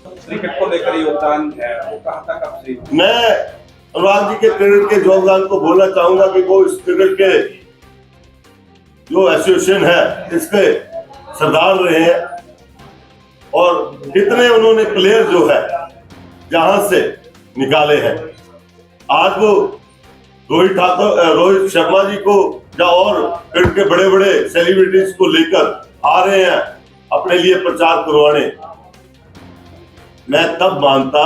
Cricket को लेकर योगदान है वो कहाँ तक आप सही? मैं अनुराग जी के क्रिकेट के योगदान को बोलना चाहूंगा कि वो इस क्रिकेट के जो एसोसिएशन है इसके सरदार रहे हैं और कितने उन्होंने प्लेयर जो है जहां से निकाले हैं। आज वो रोहित शर्मा जी को या और क्रिकेट के बड़े बड़े सेलिब्रिटीज को लेकर आ रहे हैं अपने लिए प्रचार करवाने। मैं तब मानता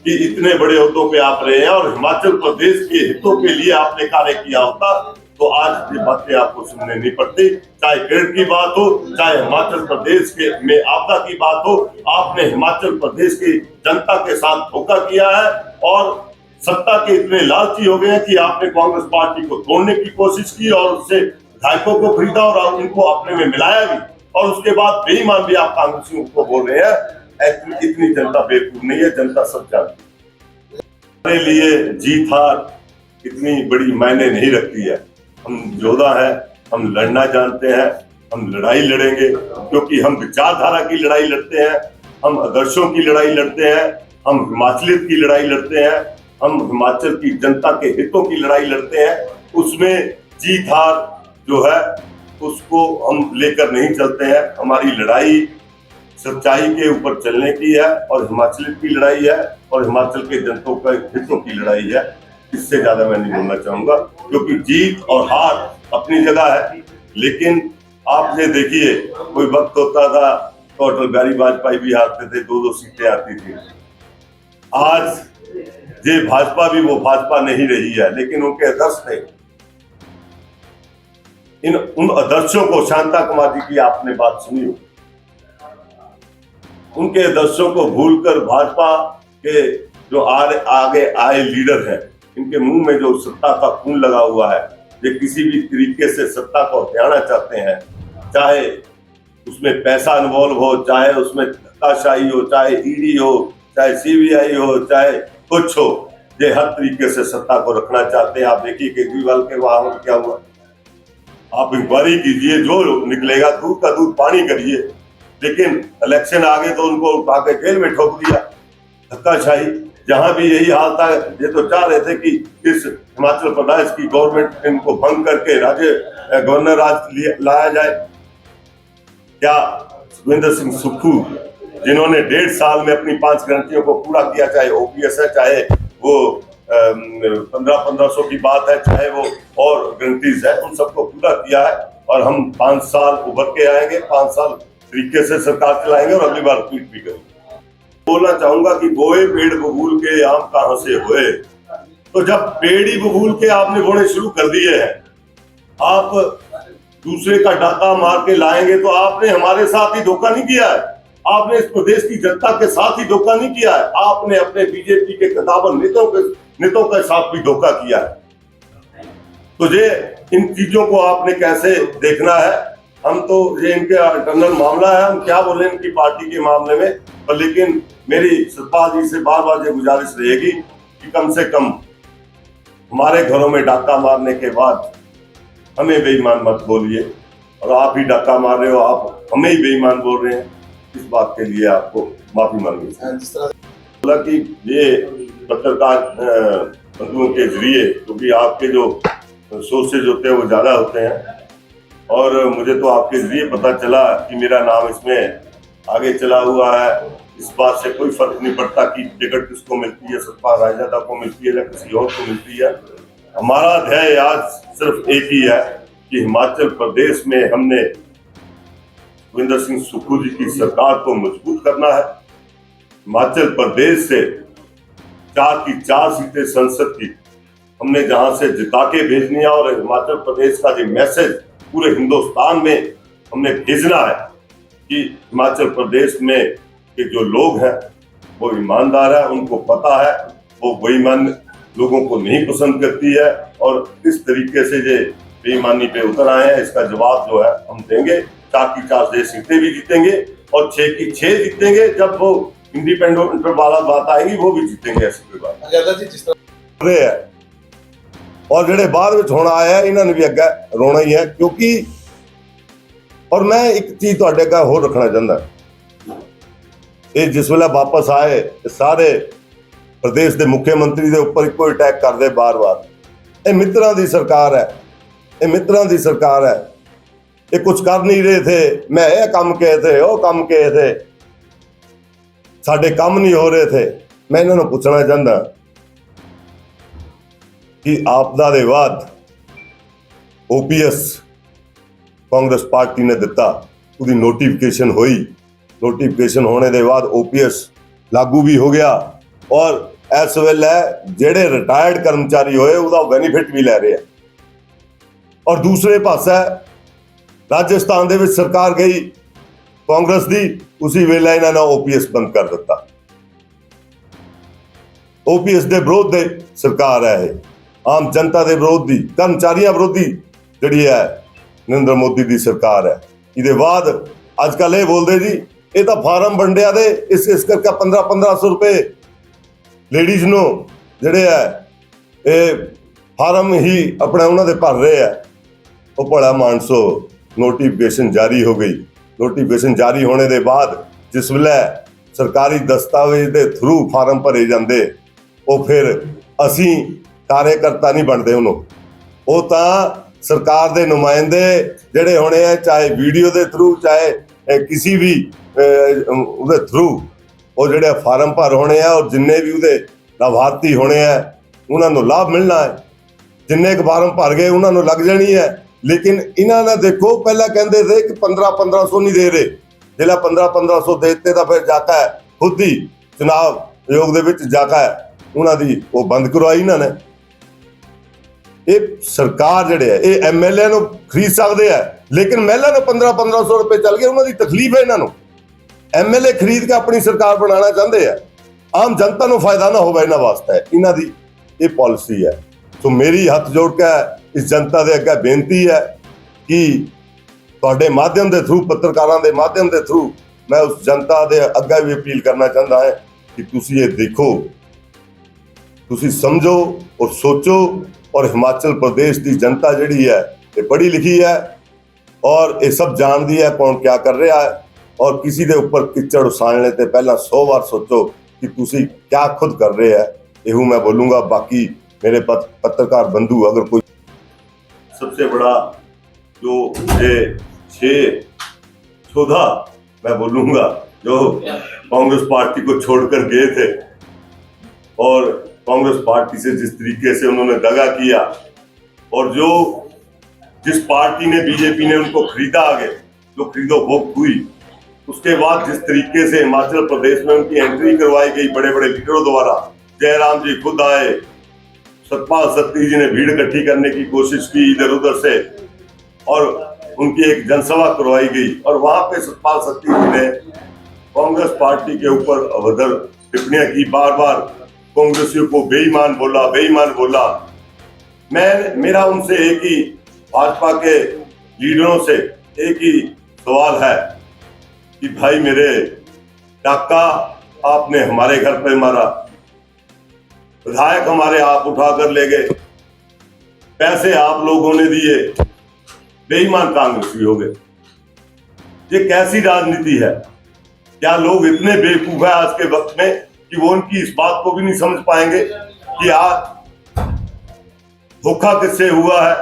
कि इतने बड़े ओहदों पे आप रहे हैं और हिमाचल प्रदेश के हितों के लिए आपने कार्य किया होता तो आज ये बातें आपको सुनने नहीं पड़ती। चाहे क्रिकेट की बात हो, चाहे हिमाचल प्रदेश के में आपदा की बात हो, आपने हिमाचल प्रदेश की जनता के साथ धोखा किया है और सत्ता के इतने लालची हो गए हैं कि आपने कांग्रेस पार्टी को तोड़ने की कोशिश की और उससे विधायकों को खरीदा और उनको अपने में मिलाया भी और उसके बाद बेईमान भी आप कांग्रेसियों को बोल रहे हैं। इतनी जनता बेवकूफ नहीं है, जनता सब जानती है। हमारे लिए जीत हार इतनी बड़ी मायने नहीं रखती है। हम योद्धा हैं, हम लड़ना जानते हैं, हम लड़ाई लड़ेंगे क्योंकि हम विचारधारा की लड़ाई लड़ते हैं, हम आदर्शों की लड़ाई लड़ते हैं, हम हिमाचलियत की लड़ाई लड़ते हैं, हम हिमाचल की जनता के हितों की लड़ाई लड़ते हैं। उसमें जीत हार जो है उसको हम लेकर नहीं चलते हैं। हमारी लड़ाई सच्चाई के ऊपर चलने की है और हिमाचलियत की लड़ाई है और हिमाचल के जनता के हितों की लड़ाई है। इससे ज्यादा मैं नहीं बोलना चाहूंगा क्योंकि जीत और हार अपनी जगह है। लेकिन आप ये देखिए, कोई वक्त होता था तो अटल बिहारी वाजपेयी भी हारते थे, 2-2 सीटें आती थी। आज ये भाजपा भी वो भाजपा नहीं रही है, लेकिन उनके आदर्श थे। उन आदर्शों को, शांता कुमार जी की आपने बात सुनी हो, उनके आदर्शों को भूलकर भाजपा के जो आगे आए लीडर हैं, इनके मुंह में जो सत्ता का खून लगा हुआ है, ये किसी भी तरीके से सत्ता को हथियाना चाहते हैं। चाहे उसमें पैसा इन्वॉल्व हो, चाहे उसमें धक्काशाही हो, चाहे ईडी हो, चाहे सीबीआई हो, चाहे कुछ हो, ये हर तरीके से सत्ता को रखना चाहते हैं। आप देखिए केजरीवाल के वहां क्या हुआ, आप इंक्वायरी कीजिए, जो निकलेगा दूध का दूध पानी करिए। लेकिन इलेक्शन आ गए तो उनको उठा के जेल में ठोक दिया, धक्काशाही। जहां भी यही हाल था, ये तो चाह रहे थे कि इस हिमाचल प्रदेश की गवर्नमेंट इनको भंग करके राज्य गवर्नर राज लाया जाए। क्या सुखविंदर सिंह सुक्खू जिन्होंने 1.5 साल में अपनी 5 गारंटियों को पूरा किया, चाहे ओपीएस है, चाहे वो 1500 की बात है, चाहे वो और गारंटीज है, उन सबको पूरा किया है और हम 5 साल उभर के आएंगे, 5 साल तरीके से सरकार चलाएंगे और अगली बार रिपीट भी करेंगे। बोलना चाहूंगा कि बोए पेड़ बबूल के आम कहां से हुए। तो जब पेड़ ही बबूल के आपने बोने शुरू कर दिए हैं, आप दूसरे का डाका मार के लाएंगे तो आपने हमारे साथ ही धोखा नहीं किया है, आपने इस प्रदेश की जनता के साथ ही धोखा नहीं किया है, आपने अपने बीजेपी के कदावर नेताओं के साथ भी धोखा किया है। तो ये इन चीजों को आपने कैसे देखना है? हम तो ये इनके इंटरनल मामला है, हम क्या बोले इनकी पार्टी के मामले में, पर लेकिन मेरी सतपाल जी से बार बार ये गुजारिश रहेगी कि कम से कम हमारे घरों में डाका मारने के बाद हमें बेईमान मत बोलिए। और आप ही डाका मार रहे हो, आप हमें ही बेईमान बोल रहे हैं, इस बात के लिए आपको माफी मांगनी चाहिए। जिस तरह बोला कि ये पत्रकार बंधुओं के जरिए, क्योंकि आपके जो सोर्सेज होते हैं वो ज्यादा होते हैं और मुझे तो आपके जरिए पता चला कि मेरा नाम इसमें आगे चला हुआ है। इस बात से कोई फर्क नहीं पड़ता कि टिकट किसको मिलती है, सतपाल रायजादा को मिलती है या किसी और को मिलती है। हमारा ध्येय आज सिर्फ एक ही है कि हिमाचल प्रदेश में हमने सुखविंदर सिंह सुक्खू जी की सरकार को मजबूत करना है। हिमाचल प्रदेश से 4 की 4 सीटें संसद की हमने जहां से जिता के भेजनी है और हिमाचल प्रदेश का जो मैसेज पूरे हिंदुस्तान में हमने भेजना है कि हिमाचल प्रदेश में के जो लोग हैं वो ईमानदार है, उनको पता है वो बेईमान लोगों को नहीं पसंद करती है और किस तरीके से ये बेईमानी पे उतर आए हैं, इसका जवाब जो है हम देंगे। 4 की 4 सीटें भी जीतेंगे और 6 की 6 जीतेंगे। जब वो इंडिपेंडेंट वाला बात आएगी वो भी जीतेंगे। ऐसी कोई बात है और जेडे बाद में होना आया इन्होंने भी अगे रोना ही है, क्योंकि और मैं एक चीज तुहाडे अगे होर रखना चाहता, ये जिस वेले वापस आए सारे प्रदेश के मुख्यमंत्री के उपर एको अटैक करते बार बार। ये मित्रों की सरकार है, ये मित्रों की सरकार है। ये कुछ कर नहीं रहे थे, मैं ये काम कहे थे, वो काम कहे थे, साडे काम नहीं हो रहे थे। मैं इन्होंने पूछना चाहता कि आपदा दे बाद OPS कांग्रेस पार्टी ने दिता, उसकी नोटिफिकेशन हुई, नोटिफिकेशन होने के बाद OPS लागू भी हो गया और इस वेले जेडे रिटायर्ड कर्मचारी होए उसका बेनीफिट भी ले रहे हैं। और दूसरे पासे राजस्थान दे विच सरकार गई कांग्रेस दी, उसी वेले इन्होंने OPS बंद कर दिता। OPS दे विरोध दे सरकार है, आम जनता दे विरोध दी, कर्मचारियों विरोधी जिहड़ी है नरेंद्र मोदी दी सरकार है। इहदे बाद अजकल ये बोलते जी ये तो फार्म वंडिया दे, इस करके 1500 रुपए लेडीज नो जिहड़े है ये फार्म ही अपने उन्होंने भर रहे हैं। वो भला मानसो नोटिफिकेशन जारी हो गई। नोटिफिकेशन जारी होने के बाद जिस वेले सरकारी दस्तावेज के थ्रू फार्म भरे जाते, वो फिर असी कार्यकर्ता नहीं बनते, उन्होंने वो तो सरकार के नुमाइंदे जिहड़े होने हैं, चाहे वीडियो के थ्रू चाहे किसी भी उहदे थ्रू, वो जिहड़े फार्म भर होने हैं और जिन्ने भी उहदे लाभार्थी होने हैं उन्होंने लाभ मिलना है। जिन्ने फार्म भर गए उन्होंने लग जानी है। लेकिन इन्होंने देखो पहला कहते थे कि 1500 नहीं दे रहे, जिला 1500 देते तो फिर जाता है खुद ही चुनाव आयोग के जाता है उन्होंने वो बंद करवाई। इन्होंने ये सरकार जिहड़े है ये MLA नूं खरीद सकते हैं, लेकिन महिला नूं 1500 रुपए चल गए, उन्होंने तकलीफ है। इन्होंने MLA खरीद के अपनी सरकार बनाना चाहते हैं, आम जनता को फायदा ना हो इन्होंने वास्ते, इन्हों ये पॉलिसी है। तो मेरी हथ जोड़ के इस जनता के अगे बेनती है कि तुहाडे माध्यम के थ्रू, पत्रकारों के माध्यम के थ्रू मैं उस जनता के अगे भी अपील करना चाहता है कि तुसी ये देखो, तुसी समझो और सोचो। और हिमाचल प्रदेश की जनता जिहड़ी है ये पढ़ी लिखी है और ये सब जानती है कौन क्या कर रहा है। और किसी के ऊपर किचड़ उसालने से पहला 100 बार सोचो कि तुसी क्या खुद कर रहे हैं। यही मैं बोलूँगा। बाकी मेरे पत्रकार बंधु अगर कोई सबसे बड़ा जो ये 6 मैं बोलूँगा जो कांग्रेस पार्टी को छोड़कर गए थे और कांग्रेस पार्टी से जिस तरीके से उन्होंने दगा किया और जो जिस पार्टी ने बीजेपी ने उनको खरीदा आगे, जो खरीदो फरोख्त हुई, उसके बाद जिस तरीके से हिमाचल प्रदेश में उनकी एंट्री करवाई गई बड़े बड़े लीडरों द्वारा, जयराम जी खुद आए, सतपाल सत्ती जी ने भीड़ इकट्ठी करने की कोशिश की इधर उधर से और उनकी एक जनसभा करवाई गई और वहां पे सतपाल सत्ती जी ने कांग्रेस पार्टी के ऊपर अभद्र टिप्पणियां की, बार बार कांग्रेसियों को बेईमान बोला, बेईमान बोला। मेरा उनसे एक ही, भाजपा के लीडरों से एक ही सवाल है कि भाई मेरे डाका आपने हमारे घर पे मारा, विधायक हमारे आप उठाकर ले गए, पैसे आप लोगों ने दिए, बेईमान कांग्रेसी हो गए। ये कैसी राजनीति है? क्या लोग इतने बेवकूफ है आज के वक्त में कि वो उनकी इस बात को भी नहीं समझ पाएंगे कि आज धोखा किससे हुआ है?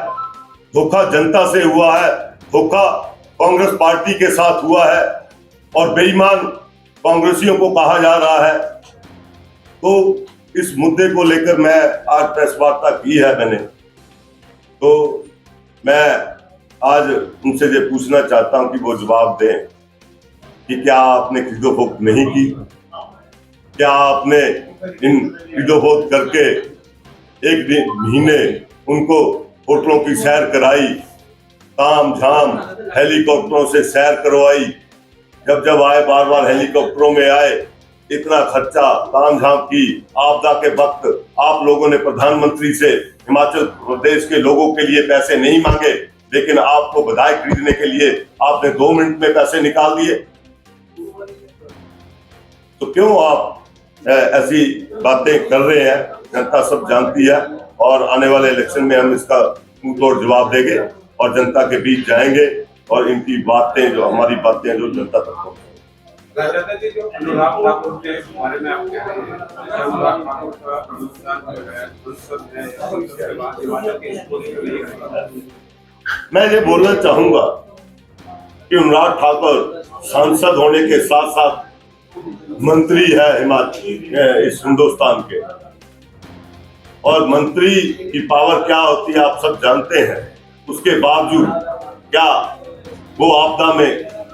धोखा जनता से हुआ है, धोखा कांग्रेस पार्टी के साथ हुआ है और बेईमान कांग्रेसियों को कहा जा रहा है। तो इस मुद्दे को लेकर मैं आज प्रेस वार्ता की है मैंने, तो मैं आज उनसे ये पूछना चाहता हूं कि वो जवाब दें कि क्या आपने खरीदो-फरोख्त नहीं की? क्या आपने इन खरीदो-फरोख्त करके एक महीने उनको होटलों की सैर कराई, ताम झाम हेलीकॉप्टरों से सैर करवाई, जब जब आए बार बार हेलीकॉप्टरों में आए, इतना खर्चा ताम झाम की। आपदा के वक्त आप लोगों ने प्रधानमंत्री से हिमाचल प्रदेश के लोगों के लिए पैसे नहीं मांगे, लेकिन आपको विधायक खरीदने के लिए आपने 2 मिनट में पैसे निकाल दिए। तो क्यों आप ऐसी बातें कर रहे हैं? जनता सब जानती है और आने वाले इलेक्शन में हम इसका मुंह तोड़ जवाब देंगे और जनता के बीच जाएंगे और इनकी बातें जो हमारी बातें जो जनता तक पहुंचे। राजा जी, जो अनुराग ठाकुर के बारे में आप कह रहे हैं, अनुराग ठाकुर का अनुदान जो है संसद में उसके बाद हिमाचल के स्कूल में नहीं होगा। मैं ये बोलना चाहूंगा कि अनुराग ठाकुर सांसद होने के साथ साथ मंत्री है हिमाचल इस हिंदुस्तान के, और मंत्री की पावर क्या होती है आप सब जानते हैं। उसके बावजूद क्या वो आपदा में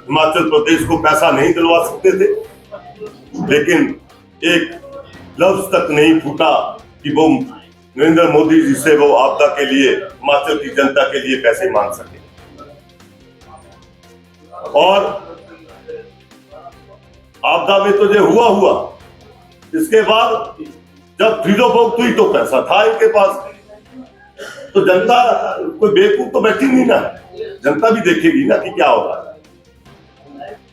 हिमाचल प्रदेश को पैसा नहीं दिलवा सकते थे? लेकिन एक लफ्ज तक नहीं फूटा कि वो नरेंद्र मोदी जी से वो आपदा के लिए, हिमाचल की जनता के लिए पैसे मांग सके। और आपदा में तो जो हुआ, इसके बाद जब फ्रीडम ऑफ हुई तो पैसा था इनके पास, तो जनता कोई बेवकूफ तो बैठी नहीं ना, जनता भी देखेगी ना कि क्या होगा।